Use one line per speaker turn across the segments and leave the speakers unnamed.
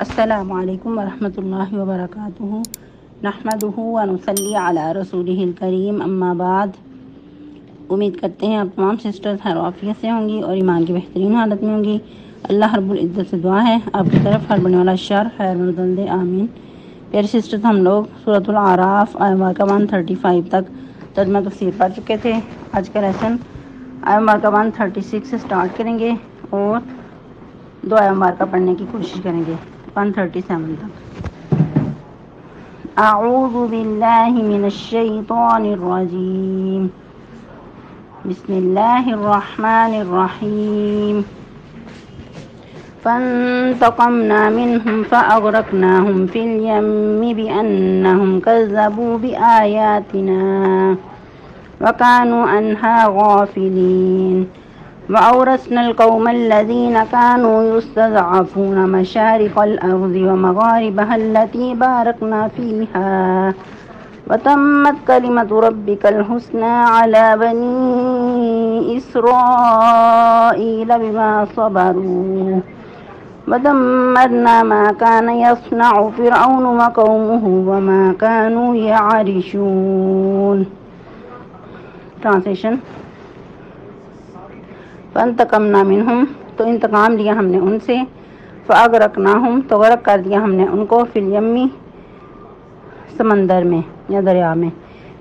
السلام علیکم ورحمۃ اللہ وبرکاتہ نحمدہ ونصلی علی رسولہ الکریم اما بعد۔ امید کرتے ہیں آپ تمام سسٹرز خیر و عافیت سے ہوں گی اور ایمان کی بہترین حالت میں ہوں گی۔ اللہ رب العزت سے دعا ہے آپ کی طرف ہر بننے والا شر خیر مردل دے، آمین۔ پیارے سسٹرز، ہم لوگ سورۃ الاعراف آیت نمبر 135 تک ترجمہ تفسیر پڑھ چکے تھے۔ آج کا لیسن آیت نمبر 136 سے سٹارٹ کریں گے اور 2 آیت مبارکہ پڑھنے کی کوشش کریں گے 137 تک۔ اعوذ باللہ من الشیطان الرجیم، بسم اللہ الرحمن الرحیم۔ فانتقمنا منهم فأغرقناهم في اليم بأنهم كذبوا بآياتنا وكانوا عنها غافلين وأورثنا القوم الذين كانوا يستضعفون مشارق الأرض ومغاربها التي باركنا فيها وتمت كلمة ربك الحسنى على بني إسرائيل بما صبروا ودمرنا ما كان يصنع فرعون وقومه وما كانوا يعرشون۔ ٹرانسلیشن۔ فانتقمنا منہم، تو انتقام لیا ہم نے ان سے، فاغرقناہم، تو غرق کر دیا ہم نے ان کو، فی الیمی، سمندر میں یا دریا میں،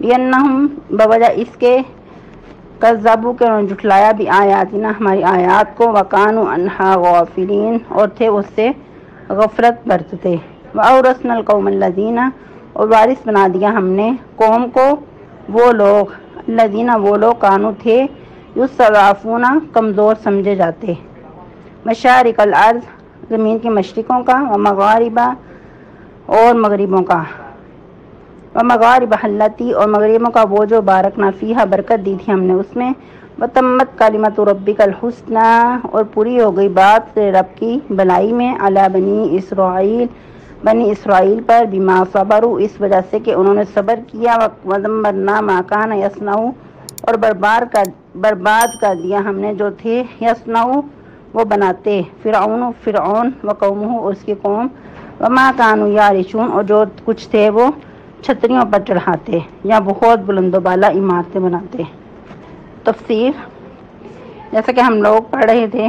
بِأَنَّهُمْ، بوجہ اس کے، کذبوا، کہ انہوں نے جھٹلایا، بآیاتنا، ہماری آیات کو، وَكَانُوا عَنْهَا غَافِلِينَ، اور تھے اس سے غفلت برتتے، وَأَوْرَثْنَا الْقَوْمَ الَّذِينَ، اور وارث بنا دیا ہم نے قوم کو وہ لوگ، الذین، وہ لوگ، کانو تھے، یستضعفون، کمزور سمجھے جاتے، مشارق الارض، زمین کے مشرقوں کا، ومغاربہ، اور مغربوں کا، ومغاربہ التی، اور مغربوں کا وہ جو بارکنا فیہا، برکت دی تھی ہم نے اس میں، وتمت کلمۃ ربک الحسنی، اور پوری ہو گئی بات تیرے رب کی بلائی میں، علی بنی اسرائیل، بنی اسرائیل پر، بما صبروا، اس وجہ سے کہ انہوں نے صبر کیا، ودمرنا ما کان یصنع، اور برباد کر دیا ہم نے جو تھے، یصنع، وہ بناتے، فرعون وقومہ، اور اس کی قوم، وما کانوا یعرشون، اور جو کچھ تھے وہ چھتریوں پر چڑھاتے یا بہت بلند و بالا عمارتیں بناتے۔ تفسیر۔ جیسا کہ ہم لوگ پڑھ رہے تھے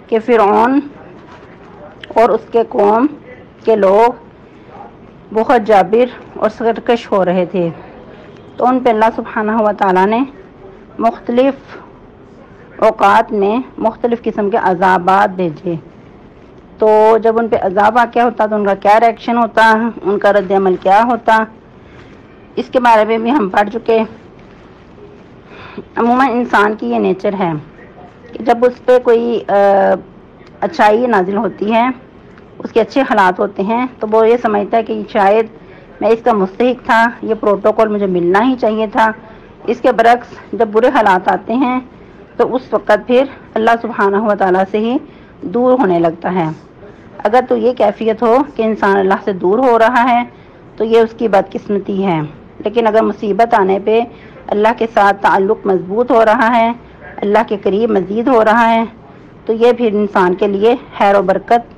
کہ فرعون اور اس کے قوم کے لوگ بہت جابر اور سرکش ہو رہے تھے، تو ان پہ اللہ سبحانہ و تعالیٰ نے مختلف اوقات میں مختلف قسم کے عذابات بھیجے۔ تو جب ان پہ عذاب واقع ہوتا تو ان کا کیا ریئیکشن ہوتا، ان کا رد عمل کیا ہوتا، اس کے بارے میں بھی ہم پڑھ چکے۔ عموماً انسان کی یہ نیچر ہے کہ جب اس پہ کوئی اچھائی نازل ہوتی ہے، اس کے اچھے حالات ہوتے ہیں، تو وہ یہ سمجھتا ہے کہ شاید میں اس کا مستحق تھا، یہ پروٹوکول مجھے ملنا ہی چاہیے تھا۔ اس کے برعکس جب برے حالات آتے ہیں تو اس وقت پھر اللہ سبحانہ و تعالیٰ سے ہی دور ہونے لگتا ہے۔ اگر تو یہ کیفیت ہو کہ انسان اللہ سے دور ہو رہا ہے تو یہ اس کی بدقسمتی ہے، لیکن اگر مصیبت آنے پہ اللہ کے ساتھ تعلق مضبوط ہو رہا ہے، اللہ کے قریب مزید ہو رہا ہے، تو یہ پھر انسان کے لیے خیر و برکت،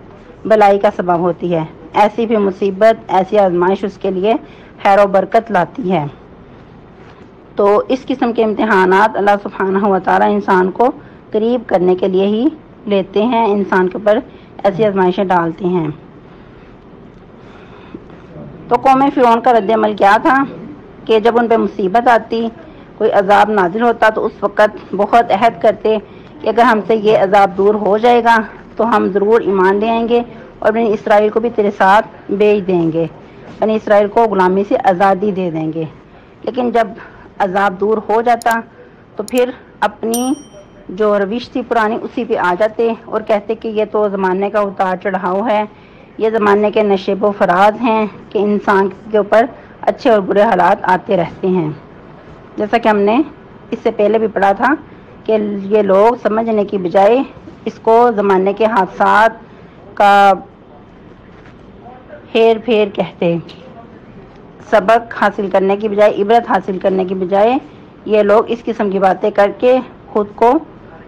بلائی کا سبب ہوتی ہے۔ ایسی بھی مصیبت، ایسی آزمائش اس کے لیے خیر و برکت لاتی ہے۔ تو اس قسم کے امتحانات اللہ سبحانہ و تعالیٰ انسان کو قریب کرنے کے لیے ہی لیتے ہیں، انسان کے اوپر ایسی آزمائشیں ڈالتے ہیں۔ تو قوم فرعون کا رد عمل کیا تھا کہ جب ان پہ مصیبت آتی، کوئی عذاب نازل ہوتا، تو اس وقت بہت عہد کرتے کہ اگر ہم سے یہ عذاب دور ہو جائے گا تو ہم ضرور ایمان لے آئیں گے اور بنی اسرائیل کو بھی تیرے ساتھ بھیج دیں گے، بنی اسرائیل کو غلامی سے آزادی دے دیں گے۔ لیکن جب عذاب دور ہو جاتا تو پھر اپنی جو روش تھی پرانی اسی پہ آ جاتے اور کہتے کہ یہ تو زمانے کا اتار چڑھاؤ ہے، یہ زمانے کے نشیب و فراز ہیں کہ انسان کے اوپر اچھے اور برے حالات آتے رہتے ہیں۔ جیسا کہ ہم نے اس سے پہلے بھی پڑھا تھا کہ یہ لوگ سمجھنے کی بجائے اس کو زمانے کے حادثات کا ہیر پھیر کہتے، سبق حاصل کرنے کی بجائے، عبرت حاصل کرنے کی بجائے یہ لوگ اس قسم کی باتیں کر کے خود کو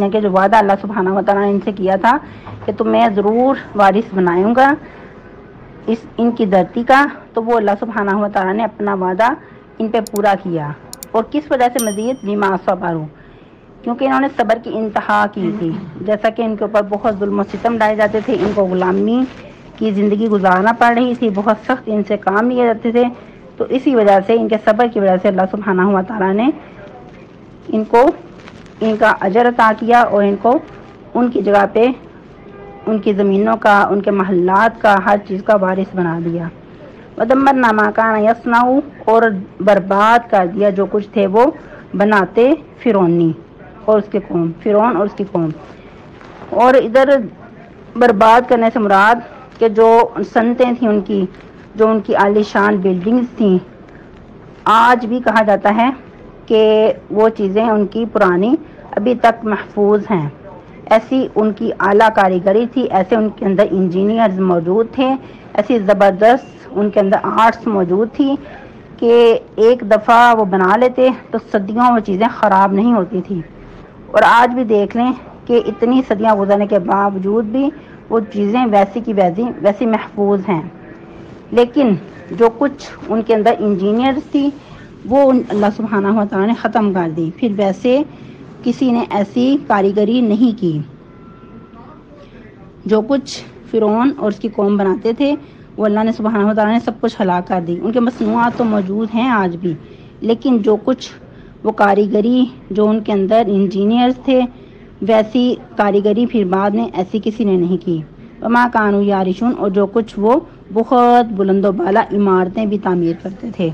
یعنی کہ جو وعدہ اللہ سبحانہ و تعالیٰ نے ان سے کیا تھا کہ تمہیں ضرور وارث بناؤں گا ان کی دھرتی کا، تو وہ اللہ سبحانہ و تعالیٰ نے اپنا وعدہ ان پہ پورا کیا۔ اور کس وجہ سے مزید بما صبروا، کیونکہ انہوں نے صبر کی انتہا کی تھی، جیسا کہ ان کے اوپر بہت ظلم و ستم ڈائے جاتے تھے، ان کو غلامی کی زندگی گزارنا پڑ رہی تھی، بہت سخت ان سے کام لیے جاتے تھے، تو اسی وجہ سے ان کے صبر کی وجہ سے اللہ سبحانہ و تعالیٰ نے ان کو ان کا اجر عطا کیا اور ان کو ان کی جگہ پہ ان کی زمینوں کا، ان کے محلات کا، ہر چیز کا وارث بنا دیا۔ وَدَمَّرْنَا مَا كَانَ يَصْنَعُ، اور برباد کر دیا جو کچھ تھے وہ بناتے فرعونی اور اس کے قوم، فرعون اور اس کی قوم۔ اور ادھر برباد کرنے سے مراد کہ جو صنعتیں تھیں ان کی، جو ان کی عالی شان بلڈنگز تھیں، آج بھی کہا جاتا ہے کہ وہ چیزیں ان کی پرانی ابھی تک محفوظ ہیں، ایسی ان کی اعلیٰ کاریگری تھی، ایسے ان کے اندر انجینئرز موجود تھے، ایسی زبردست ان کے اندر آرٹس موجود تھی کہ ایک دفعہ وہ بنا لیتے تو صدیوں وہ چیزیں خراب نہیں ہوتی تھی۔ اور آج بھی دیکھ لیں کہ اتنی صدیاں گزرنے کے باوجود بھی وہ چیزیں ویسی کی ویسی محفوظ ہیں، لیکن جو کچھ ان کے اندر انجینئرز تھی وہ اللہ سبحانہ و تعالیٰ نے ختم کر دی، پھر ویسے کسی نے ایسی کاریگری نہیں کی۔ جو کچھ فرعون اور اس کی قوم بناتے تھے وہ اللہ نے سبحانہ و تعالیٰ نے سب کچھ ہلاک کر دی۔ ان کے مصنوعات تو موجود ہیں آج بھی، لیکن جو کچھ وہ کاریگری جو ان کے اندر انجینئرز تھے، ویسی کاریگری پھر بعد میں ایسی کسی نے نہیں کی۔ وما کانوا یعرشون، اور جو کچھ وہ بہت بلند و بالا عمارتیں بھی تعمیر کرتے تھے۔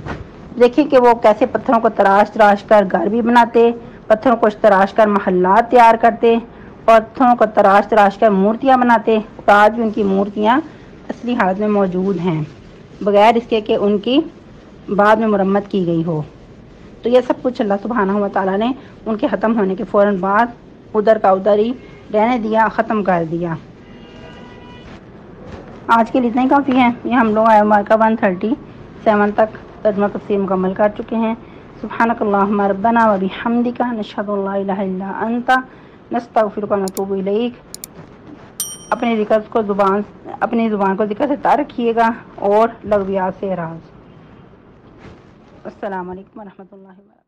دیکھیں کہ وہ کیسے پتھروں کو تراش کر گھر بھی بناتے، پتھروں کو تراش کر محلات تیار کرتے، پتھروں کو تراش کر مورتیاں بناتے، اور آج بھی ان کی مورتیاں اصلی حالت میں موجود ہیں، بغیر اس کے کہ ان کی بعد میں مرمت کی گئی ہو۔ تو یہ سب کچھ اللہ سبحانہ و تعالیٰ نے ان کے ختم ہونے کے فوراً بعد ادھر کا ادھر ہی رہنے دیا، ختم کر دیا۔ آج کے لیے اتنا ہی کافی ہے۔ یہ ہم لوگ آیت مبارکہ 137 تک ترجمہ تفسیر مکمل کر چکے ہیں۔ سبحانک اللہم ربنا و بحمدک، نشہد ان لا الہ الا انت، نستغفرک و نتوب الیک۔ اپنی زبان کو ذکر سے تار رکھیے گا اور لغویات سے اعراض۔ السلام علیکم و رحمۃ اللہ وبرکاتہ۔